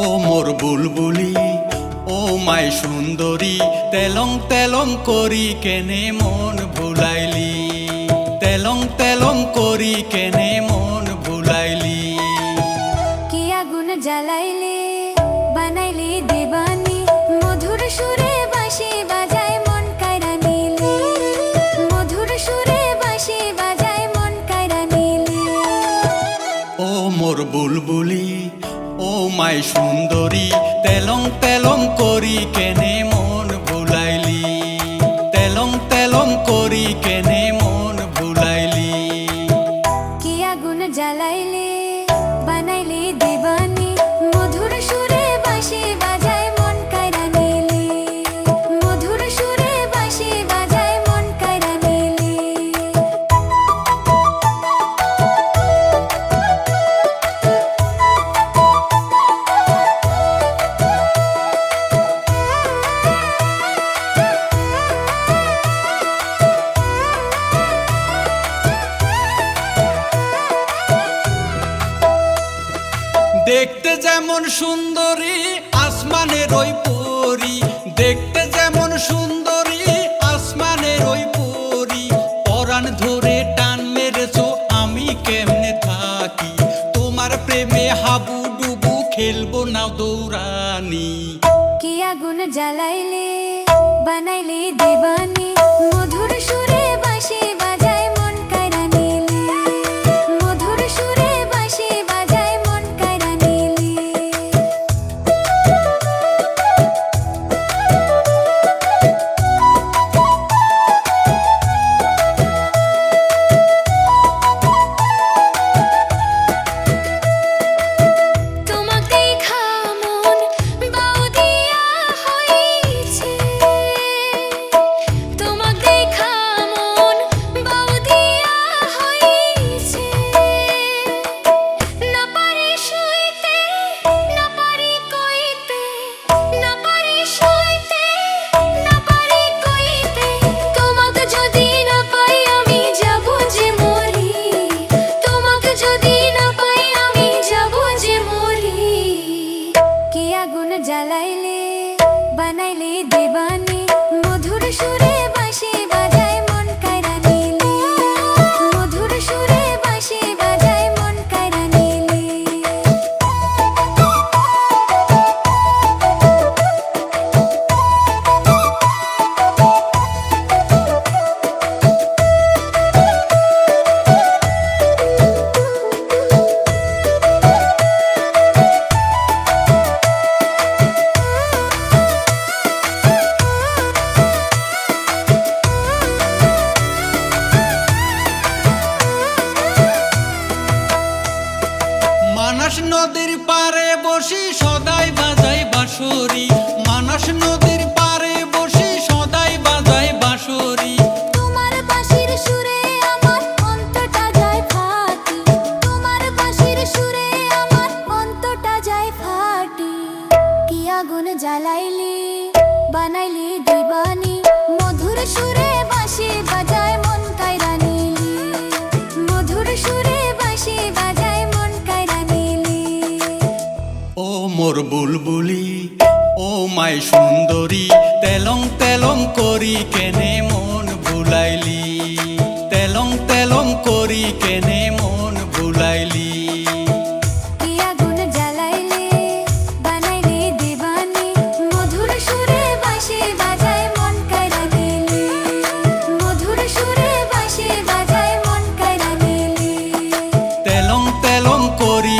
মোর বুলবুলি ও মাই সুন্দরী, তেলং তেলং করি কেনে মন ভুলাইলি, তেলং তেলং করি কেনে মন ভুলাইলি। কি আগুন জ্বালাইলে বানাইলে দেবানি, মধুর সুরে বাঁশি বাজায় মন কায়রা নিলে, মধুর সুরে বাঁশি বাজায় মন কায়রা নিলে। ও মোর বুলবুলি ও মাই সুন্দরী, তেলং তেলং করি কেনে মন ভুলাইলি, তেলং তেলং করি কেনে মন ভুলাইলি। কি আগুন জ্বালাইলে বানাইলে দেবানি, মধুর সুরে বাঁশি বাজায় মন কায়রা নিলে, মধুর সুরে বাঁশি বাজায় মন কায়রা নিলে। দেখতে যেমন সুন্দরী আসমানের ওই পরী, দেখতে যেমন সুন্দরী আসমানের ওই পরী, পরাণ ধরে টান মেরেছো আমি কেমনে থাকি, তোমার প্রেমে হাবু ডুবু খেলবো না দৌড়ানি। কি আগুন জ্বালাইলে বানাইলে দেবানি, মধুর সুরে বাঁশি বাজায় মন কায়রা নিলে, মধুর সুরে বাঁশি বাজায় মন কায়রা নিলে। তোমাকে দেখা মন বাউদিয়া হইছে, তোমাকে দেখা মন বাউদিয়া হইছে। না পারি শুইতে, না পারি কইতে, না পারি শুইতে, না পারি কইতে। তোমাকে যদি না পাই আমি যাব যে মরি, তোমাকে যদি না পাই আমি যাব যে মরি। কি আগুন জ্বালাইলে বানাইলে দেবানি, মধুর সুরে বাঁশি বাজায় মন কায়রা নিলে, মধুর সুরে বাঁশি বাজায় মন কায়রা নিলে। মানস নদীর পারে বসি সদাই বাজাই বাঁশরি, মানস নদীর পারে বসি সদাই বাজাই বাঁশরি। তোমার বাঁশির সুরে আমার অন্তরটা যায় ফাটি, তোমার বাঁশির সুরে আমার অন্তরটা যায় ফাটি। কি আগুন জ্বালাইলে বানাইলে দেবানি, মধুর সুরে বাঁশি বাজায় মন কায়রা নিলে, মধুর সুরে বাঁশি বাজায় মন কায়রা নিলে। ও মোর বুলবুলি ও মাই সুন্দরী, তেলং তেলং করি কেনে মন ভুলাইলি, তেলং তেলং করি কেনে মন ভুলাইলি। কি আগুন জ্বালাইলে বানাইলে দেবানি, মধুর সুরে বাঁশি বাজায় মন কায়রা নিলে, মধুর সুরে বাঁশি বাজায় মন কায়রা নিলে। তেলং তেলং করি